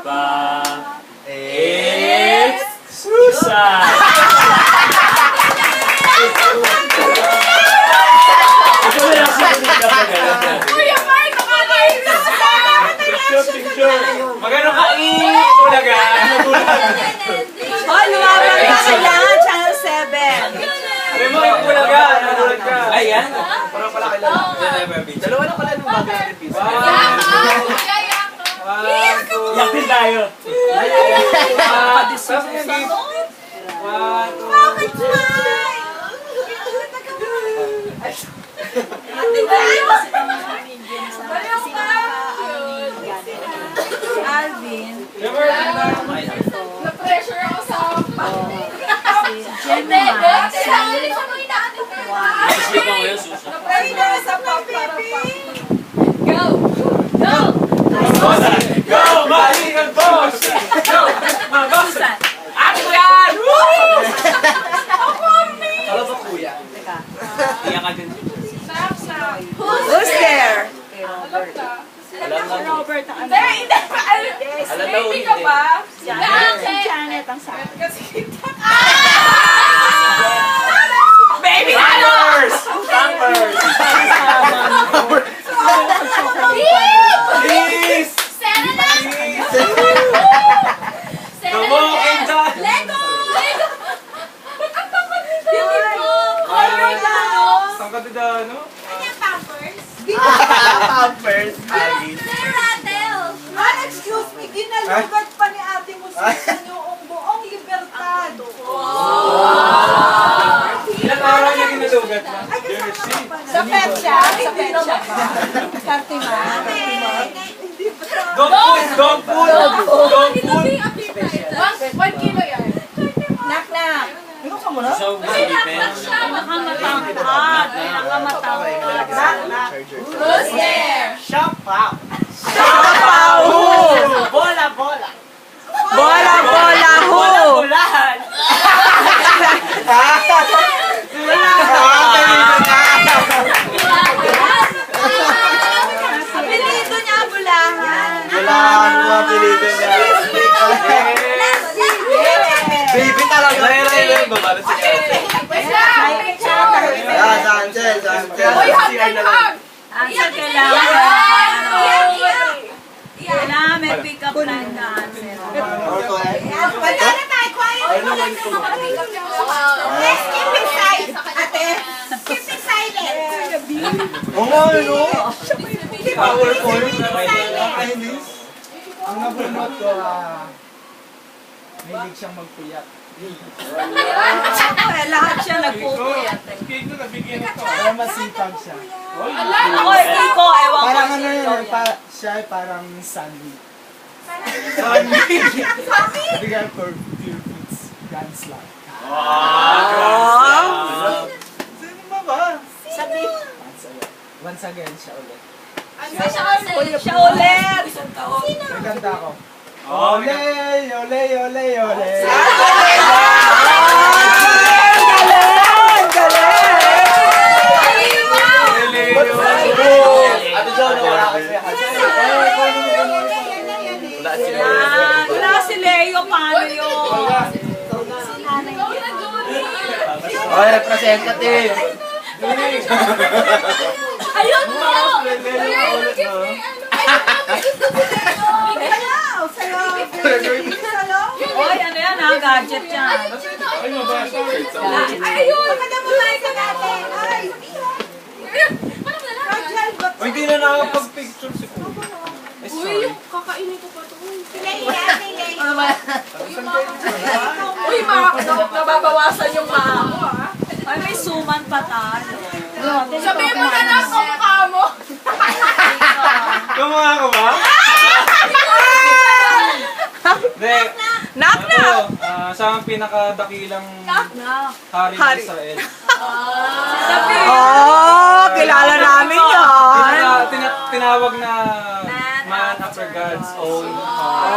Diba? It's Susan! Ito na lang siya kapag Kuya Mark, nakakain na sa picture! Magano ka i-ulaga? Hoy, lumabang ka kailangan, Channel 7. Alam mo, i-ulaga! Nagulat ka! Ayan! Parang pala kailangan. Dalawa na pala nung bago natin pizza. Yak din tayo! Bakit smile? Si Alvin. Na-pressure ako sa Si Gemma. Ay, nasa pa, baby! Go! Go! Go! Malingan boss! Go! Mga boss! Ako yan! Kala ba kuya? Iyak ka din. Who's there? Robert, ang baby ka ba? Si Janet ang sa akin. Baby Hammers! Hammers! Please! Come on, Enda! Saan ka dito, Pampers, Alice. Excuse me, ginalugat pa ni ate mo sa yung buong libertad. Ilang araw niya ginalugat na? Sa petsa? Sa petsa ba? Kartima? Dog food! Dog food! Dog food! 1 kilo yan. Nak-nak. Ano ka muna? Nakamatangkad. Nakamatangkad. Who's there? Shop out. Bola! Bola! Bola, bola, ho! Bulahan! Apelido niya, bulahan. Bulahan mo ang pilito niya. Baby talaga. Ray, babalo si Ate. Ah, Sanchez. Uy, hug! Answer kailangan. Kailangan may pick up line ka, answer. Wala na tayo. Quiet mo lang sa mga pick-up niyo. Let's keep it silent. Ate, keep it silent. Oo nga, ano? PowerPoint. Chinese. Ang nabunot ko, mahilig siyang magpuyat. Lahat siya nagpupuyat. Kaya masipag siya. Ako, Kiko, ewan ko Parang si ano Kiko. yun, siya ay parang Sunny. Sunny! Bigay for pure foods. Guns lang. Sino ba? Sabi, Once again, siya ulit. siya ulit. Nagkanta ako. Ole, ole, ole, ole. Ate Jo, nawala kasi. Wala si Leo, paano yun? Oy, representative. Ayun mo! Hoy, ano yan ha? Gadget yan. Ayun! Magandang sa natin! Ay! Uy, hindi na nakapag-picture si Kuya. Uy, kakainin ko pa ito. Uy, nababawasan yung mama mo, ha? Ay, may suman pa tayo. Sabihin mo na lang kung mukha mo. Kumuha ko ba? Hindi. Knock na! Siya ang pinakadakilang hari ng Israel. Oh, kilala namin yan. Tinawag na man after God's own heart.